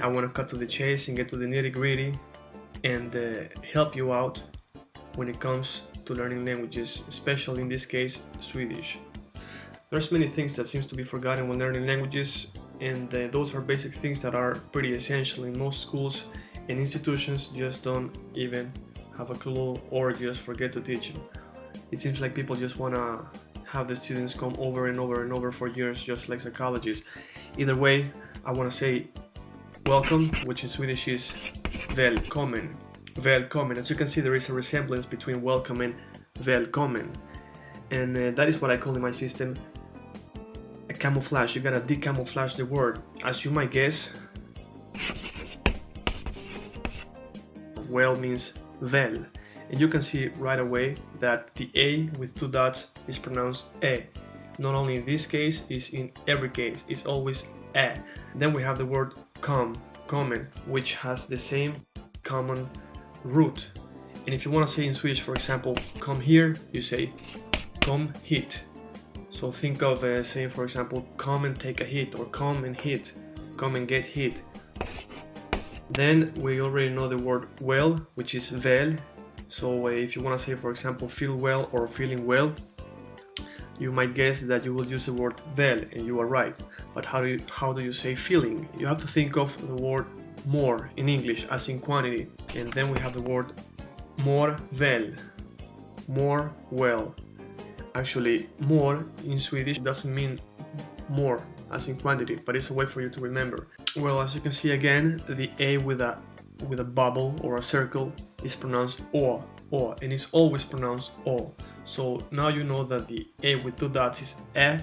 I want to cut to the chase and get to the nitty-gritty and help you out when it comes to learning languages, especially in this case Swedish. There's many things that seems to be forgotten when learning languages, and those are basic things that are pretty essential in most schools, and institutions just don't even have a clue or just forget to teach them. It seems like people just want to have the students come over and over and over for years, just like psychologists. Either way, I want to say welcome, which in Swedish is välkommen. Välkommen. As you can see, there is a resemblance between welcome and välkommen, and that is what I call in my system a camouflage. You gotta decamouflage the word. As you might guess, well means väl, and you can see right away that the A with two dots is pronounced e. Not only in this case, it's in every case, it's always e. Then we have the word kommen, which has the same common root. And if you want to say in Swedish, for example, come here, you say kom hit. So think of saying, for example, come and take a hit, or come and hit, come and get hit. Then we already know the word well, which is väl. So if you want to say, for example, feel well or feeling well, you might guess that you will use the word väl, and you are right. But how do you say feeling? You have to think of the word more in English, as in quantity, and then we have the word more väl, more well. Actually, more in Swedish doesn't mean more as in quantity, but it's a way for you to remember. Well, as you can see again, the A with a bubble or a circle is pronounced o, and it's always pronounced o. So now you know that the A with two dots is e,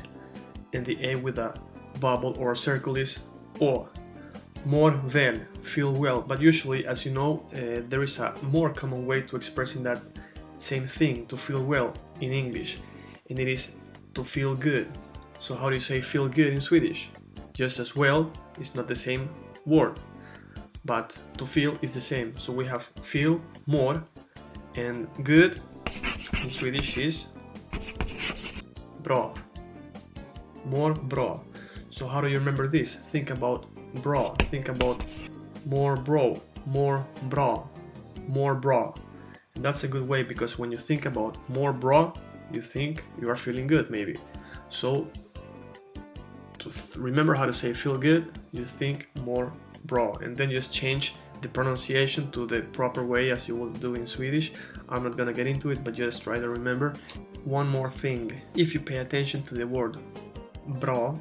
and the A with a bubble or a circle is o. More väl, feel well. But usually, as you know, there is a more common way to expressing that same thing, to feel well, in English, and it is to feel good. So how do you say feel good in Swedish? Just as well, it's not the same word, but to feel is the same. So we have feel, more, and good in Swedish is bra. More bra. So how do you remember this? Think about bra. Think about more bro, more bra, more bra. And that's a good way, because when you think about more bra, you think you are feeling good maybe. So to remember how to say feel good, you think more bra, and then just change the pronunciation to the proper way as you will do in Swedish. I'm not gonna get into it, but just try to remember. One more thing, if you pay attention to the word bra,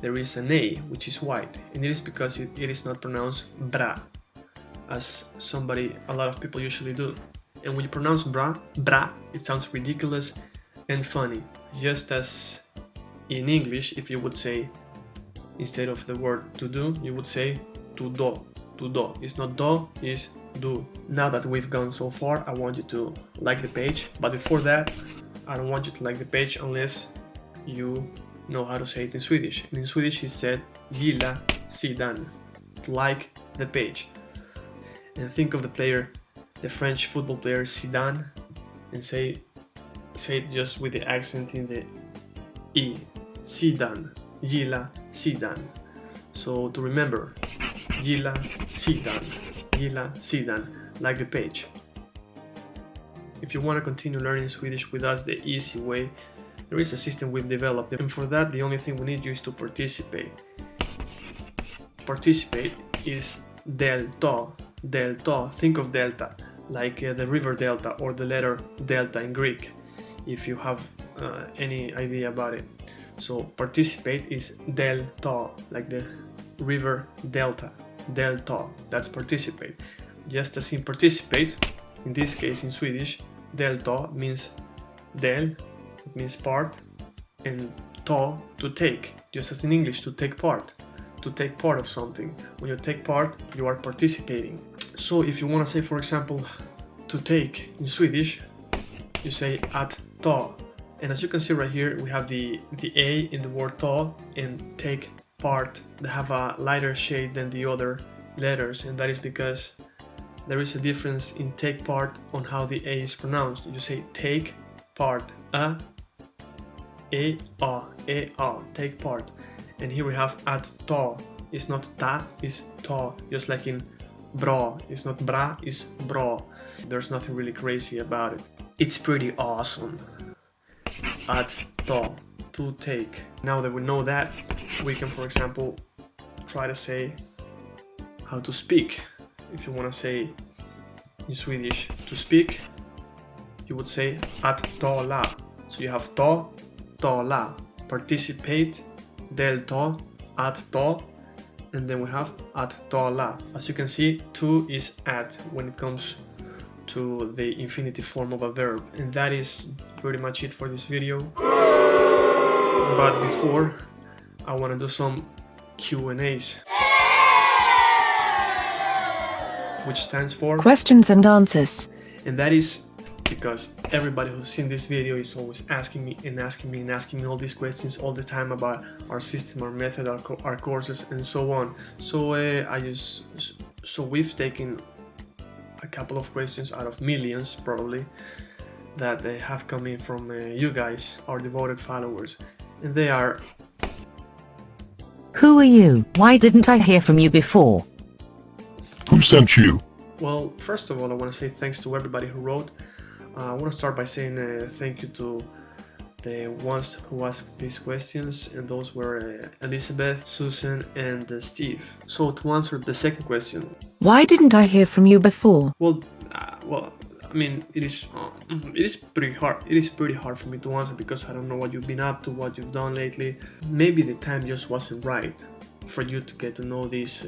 there is an A which is white, and it is because it is not pronounced bra, as a lot of people usually do. And when you pronounce bra, it sounds ridiculous and funny, just as in English, if you would say, instead of the word to do, you would say to do. It's not do, it's do. Now that we've gone so far, I want you to like the page, but before that, I don't want you to like the page unless you know how to say it in Swedish. And in Swedish it's said gilla sidan, like the page. And think of the French football player Zidane, and say it just with the accent in the E. Zidane, gilla sidan. So to remember, gilla sidan, like the page. If you want to continue learning Swedish with us the easy way, there is a system we've developed, and for that the only thing we need you is to participate. Participate is delta. Think of delta like the river delta, or the letter delta in Greek, if you have any idea about it. So participate is delta, like the river delta. That's participate. Just as in participate, in this case in Swedish, delta means del, it means part, and to take, just as in English, to take part of something. When you take part, you are participating. So if you want to say, for example, to take in Swedish, you say att ta. And as you can see right here, we have the A in the word ta, and take part. They have a lighter shade than the other letters, and that is because there is a difference in take part on how the A is pronounced. You say take part, a, take part. And here we have at ta. It's not ta, it's to, just like in bra. It's not bra, it's bra. There's nothing really crazy about it. It's pretty awesome. At to take. Now that we know that, we can, for example, try to say how to speak. If you want to say in Swedish to speak, you would say att tala. So you have to, tala, participate, delta, att ta, and then we have att tala. As you can see, to is at when it comes to the infinitive form of a verb, and that is pretty much it for this video. But before, I want to do some Q&As, which stands for questions and answers, and that is because everybody who's seen this video is always asking me all these questions all the time about our system, our method, our courses, and so on. So we've taken a couple of questions out of millions probably that have come in from you guys, our devoted followers, and they are: who are you? Why didn't I hear from you before? Who sent you? Well, first of all, I want to say thanks to everybody who wrote. I want to start by saying thank you to the ones who asked these questions, and those were Elizabeth, Susan, and Steve. So to answer the second question, why didn't I hear from you before? Well, I mean, it is pretty hard. It is pretty hard for me to answer because I don't know what you've been up to, what you've done lately. Maybe the time just wasn't right for you to get to know this,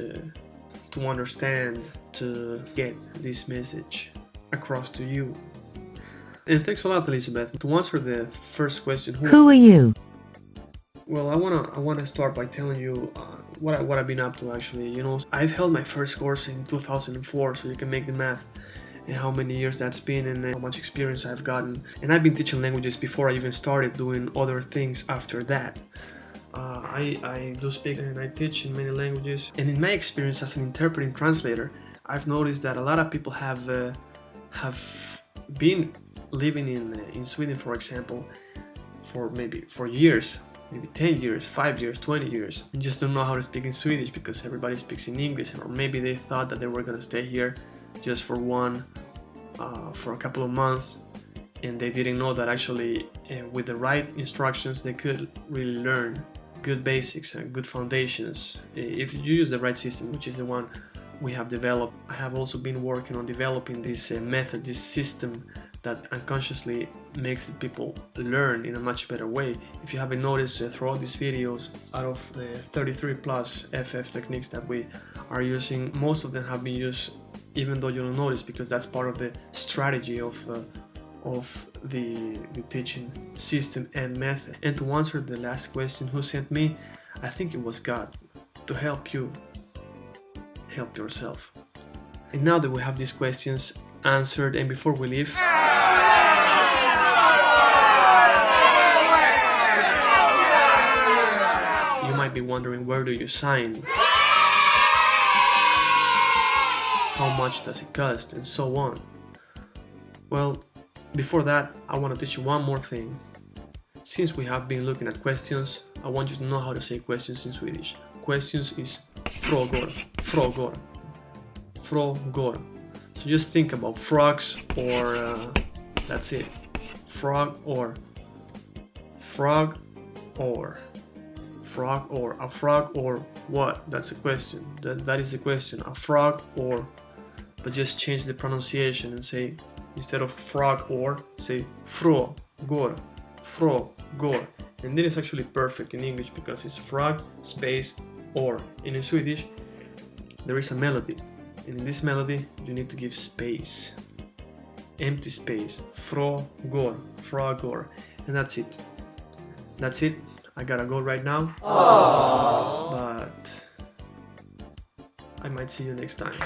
to understand, to get this message across to you. And thanks a lot, Elizabeth. To answer the first question, who are you? Well, I wanna start by telling you what I've been up to. Actually, you know, I've held my first course in 2004, so you can make the math and how many years that's been and how much experience I've gotten. And I've been teaching languages before I even started doing other things after that. I do speak and I teach in many languages, and in my experience as an interpreting translator, I've noticed that a lot of people have been living in Sweden, for example, for years, maybe 10 years, 5 years, 20 years, and just don't know how to speak in Swedish because everybody speaks in English, or maybe they thought that they were gonna stay here just for a couple of months, and they didn't know that actually with the right instructions they could really learn good basics and good foundations if you use the right system, which is the one we have developed. I have also been working on developing this method, this system that unconsciously makes the people learn in a much better way. If you haven't noticed, throughout these videos, out of the 33 plus FF techniques that we are using, most of them have been used even though you don't notice, because that's part of the strategy of the teaching system and method. And to answer the last question, who sent me, I think it was God, to help you help yourself. And now that we have these questions answered, and before we leave, you might be wondering, where do you sign? How much does it cost? And so on. Well, before that, I want to teach you one more thing. Since we have been looking at questions, I want you to know how to say questions in Swedish. Questions is frågor, frågor, frågor. So just think about frogs, or that's it. Frog or frog or frog or a frog or what? That's a question. That is the question. A frog or, but just change the pronunciation and say, instead of frog or, say frågor, frågor. And that is actually perfect in English because it's frog space or. And in Swedish there is a melody, and in this melody you need to give space, empty space, frågor, frågor, and that's it. That's it. I gotta go right now. Aww. But I might see you next time.